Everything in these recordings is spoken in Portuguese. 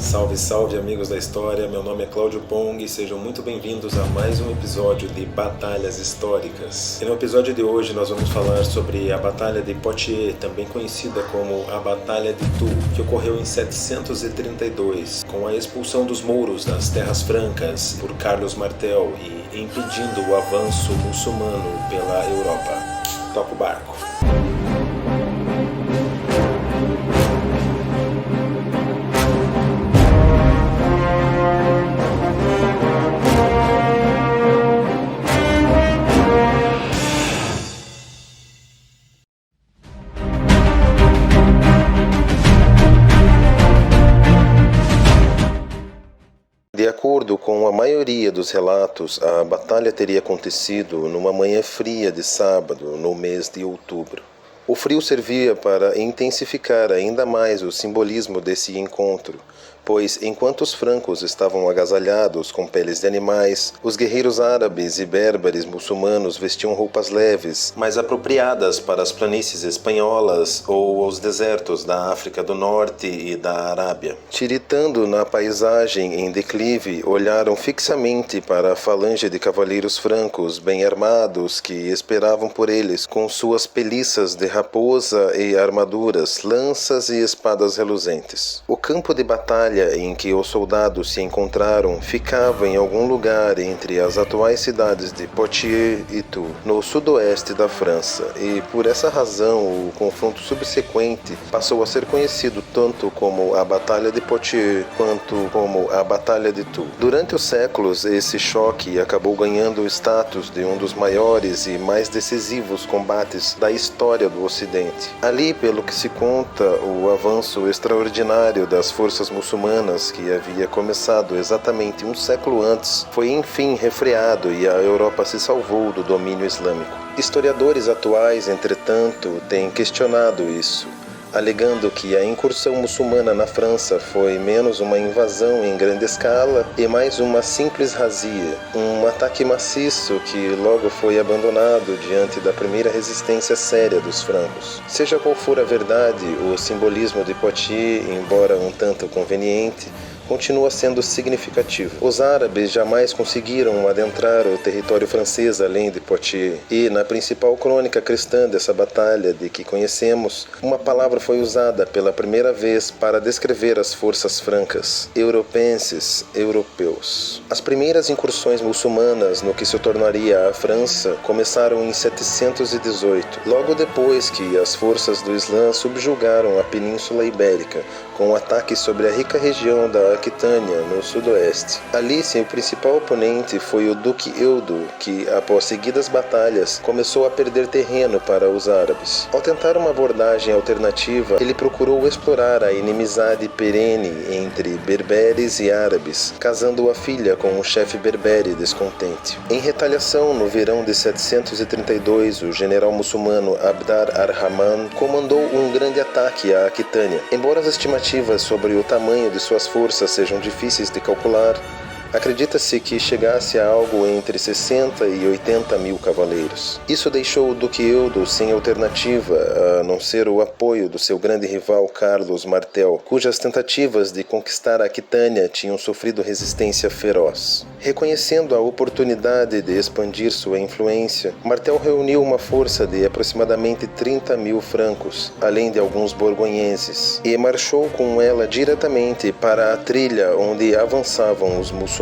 Salve, salve amigos da história, meu nome é Cláudio Pong e sejam muito bem-vindos a mais um episódio de Batalhas Históricas. E no episódio de hoje nós vamos falar sobre a Batalha de Poitiers, também conhecida como a Batalha de Tours, que ocorreu em 732, com a expulsão dos mouros das Terras Francas por Carlos Martel e impedindo o avanço muçulmano pela Europa. Toca o barco. De acordo com a maioria dos relatos, a batalha teria acontecido numa manhã fria de sábado, no mês de outubro. O frio servia para intensificar ainda mais o simbolismo desse encontro, pois enquanto os francos estavam agasalhados com peles de animais, os guerreiros árabes e berberes muçulmanos vestiam roupas leves, mais apropriadas para as planícies espanholas ou os desertos da África do Norte e da Arábia. Tiritando na paisagem em declive, olharam fixamente para a falange de cavaleiros francos bem armados que esperavam por eles com suas peliças de raposa e armaduras, lanças e espadas reluzentes. O campo de batalha em que os soldados se encontraram ficava em algum lugar entre as atuais cidades de Poitiers e Tours, no sudoeste da França, e por essa razão o confronto subsequente passou a ser conhecido tanto como a Batalha de Poitiers quanto como a Batalha de Tours. Durante os séculos, esse choque acabou ganhando o status de um dos maiores e mais decisivos combates da história do Ocidente. Ali, pelo que se conta, o avanço extraordinário das forças muçulmanas que havia começado exatamente um século antes, foi enfim refreado e a Europa se salvou do domínio islâmico. Historiadores atuais, entretanto, têm questionado isso, alegando que a incursão muçulmana na França foi menos uma invasão em grande escala e mais uma simples razia, um ataque maciço que logo foi abandonado diante da primeira resistência séria dos francos. Seja qual for a verdade, o simbolismo de Poitiers, embora um tanto conveniente, continua sendo significativo. Os árabes jamais conseguiram adentrar o território francês além de Poitiers, e na principal crônica cristã dessa batalha de que conhecemos, uma palavra foi usada pela primeira vez para descrever as forças francas: europenses, europeus. As primeiras incursões muçulmanas no que se tornaria a França começaram em 718, logo depois que as forças do Islã subjugaram a Península Ibérica, com ataques sobre a rica região da Aquitânia, no sudoeste. Ali, seu principal oponente foi o Duque Eudo, que, após seguidas batalhas, começou a perder terreno para os árabes. Ao tentar uma abordagem alternativa, ele procurou explorar a inimizade perene entre berberes e árabes, casando a filha com um chefe berbere descontente. Em retaliação, no verão de 732, o general muçulmano Abd ar-Rahman comandou um grande ataque à Aquitânia. Embora as estimativas sobre o tamanho de suas forças sejam difíceis de calcular, acredita-se que chegasse a algo entre 60 e 80 mil cavaleiros. Isso deixou o Duque Eudo sem alternativa a não ser o apoio do seu grande rival Carlos Martel, cujas tentativas de conquistar a Aquitânia tinham sofrido resistência feroz. Reconhecendo a oportunidade de expandir sua influência, Martel reuniu uma força de aproximadamente 30 mil francos, além de alguns borgonhenses, e marchou com ela diretamente para a trilha onde avançavam os muçulmanos.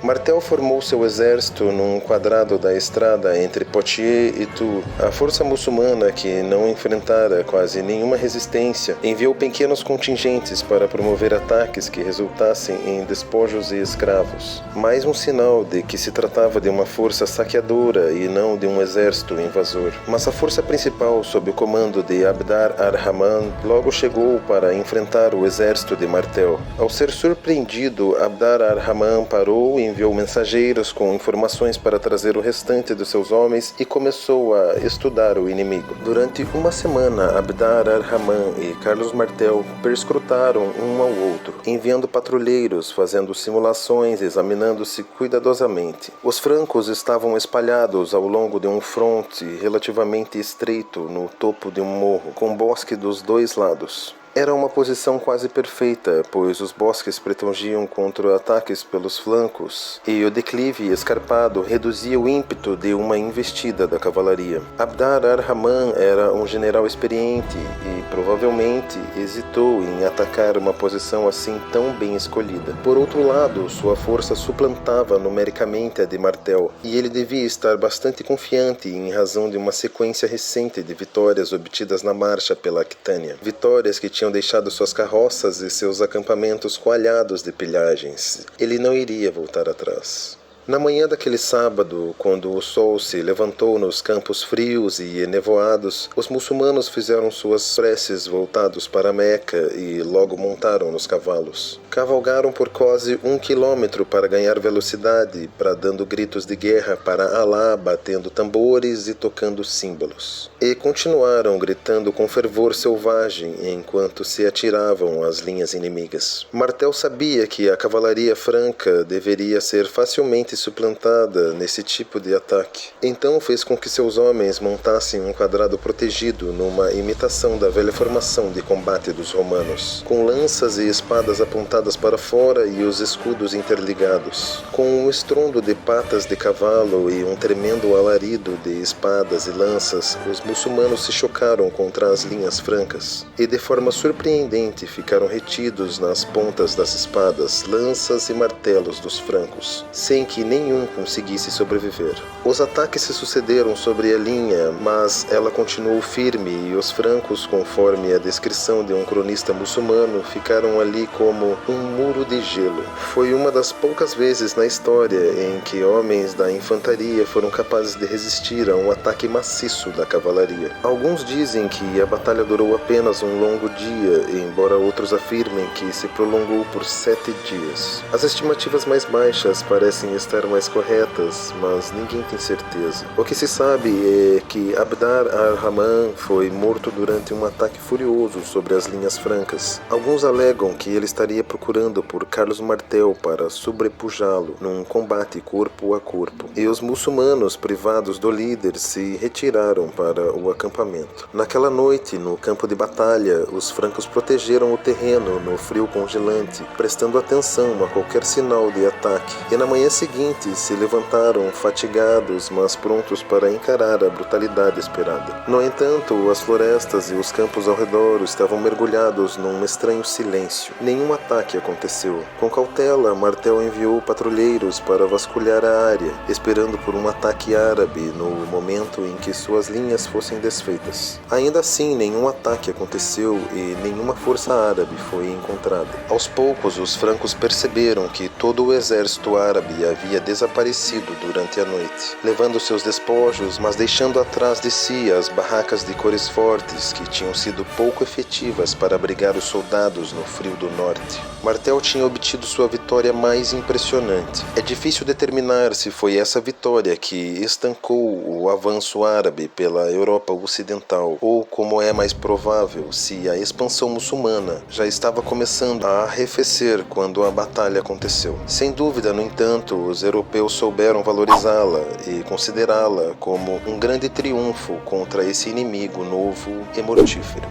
Martel formou seu exército num quadrado da estrada entre Poitiers e Tours. A força muçulmana, que não enfrentara quase nenhuma resistência, enviou pequenos contingentes para promover ataques que resultassem em despojos e escravos. Mais um sinal de que se tratava de uma força saqueadora e não de um exército invasor. Mas a força principal, sob o comando de Abd ar-Rahman, logo chegou para enfrentar o exército de Martel. Ao ser surpreendido, Abd ar-Rahman parou e enviou mensageiros com informações para trazer o restante dos seus homens e começou a estudar o inimigo. Durante uma semana, Abd ar-Rahman e Carlos Martel perscrutaram um ao outro, enviando patrulheiros, fazendo simulações, examinando-se cuidadosamente. Os francos estavam espalhados ao longo de um fronte relativamente estreito no topo de um morro, com bosque dos dois lados. Era uma posição quase perfeita, pois os bosques protegiam contra ataques pelos flancos e o declive escarpado reduzia o ímpeto de uma investida da cavalaria. Abdar ar-Rahman era um general experiente e provavelmente hesitou em atacar uma posição assim tão bem escolhida. Por outro lado, sua força suplantava numericamente a de Martel e ele devia estar bastante confiante em razão de uma sequência recente de vitórias obtidas na marcha pela Aquitânia. Vitórias que tinham deixado suas carroças e seus acampamentos coalhados de pilhagens. Ele não iria voltar atrás. Na manhã daquele sábado, quando o sol se levantou nos campos frios e enevoados, os muçulmanos fizeram suas preces voltados para Meca e logo montaram nos cavalos. Cavalgaram por quase 1 quilômetro para ganhar velocidade, bradando gritos de guerra para Alá, batendo tambores e tocando símbolos. E continuaram gritando com fervor selvagem enquanto se atiravam às linhas inimigas. Martel sabia que a cavalaria franca deveria ser facilmente suplantada nesse tipo de ataque. Então fez com que seus homens montassem um quadrado protegido numa imitação da velha formação de combate dos romanos, com lanças e espadas apontadas para fora e os escudos interligados. Com um estrondo de patas de cavalo e um tremendo alarido de espadas e lanças, os muçulmanos se chocaram contra as linhas francas e de forma surpreendente ficaram retidos nas pontas das espadas, lanças e martelos dos francos, sem que nenhum conseguisse sobreviver. Os ataques se sucederam sobre a linha, mas ela continuou firme e os francos, conforme a descrição de um cronista muçulmano, ficaram ali como um muro de gelo. Foi uma das poucas vezes na história em que homens da infantaria foram capazes de resistir a um ataque maciço da cavalaria. Alguns dizem que a batalha durou apenas um longo dia, embora outros afirmem que se prolongou por 7 dias. As estimativas mais baixas parecem estar mais corretas, mas ninguém tem certeza. O que se sabe é que Abdar ar-Rahman foi morto durante um ataque furioso sobre as linhas francas. Alguns alegam que ele estaria procurando por Carlos Martel para sobrepujá-lo num combate corpo a corpo, e os muçulmanos, privados do líder, se retiraram para o acampamento. Naquela noite, no campo de batalha, os francos protegeram o terreno no frio congelante, prestando atenção a qualquer sinal de ataque, e na manhã seguinte se levantaram fatigados, mas prontos para encarar a brutalidade esperada. No entanto, as florestas e os campos ao redor estavam mergulhados num estranho silêncio. Nenhum ataque aconteceu. Com cautela, Martel enviou patrulheiros para vasculhar a área, esperando por um ataque árabe no momento em que suas linhas fossem desfeitas. Ainda assim, nenhum ataque aconteceu e nenhuma força árabe foi encontrada. Aos poucos, os francos perceberam que todo o exército árabe havia desaparecido durante a noite, levando seus despojos, mas deixando atrás de si as barracas de cores fortes que tinham sido pouco efetivas para abrigar os soldados no frio do norte. Martel tinha obtido sua vitória mais impressionante. É difícil determinar se foi essa vitória que estancou o avanço árabe pela Europa Ocidental, ou, como é mais provável, se a expansão muçulmana já estava começando a arrefecer quando a batalha aconteceu. Sem dúvida, no entanto, os europeus souberam valorizá-la e considerá-la como um grande triunfo contra esse inimigo novo e mortífero.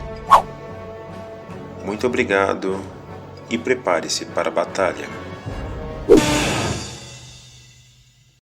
Muito obrigado e prepare-se para a batalha.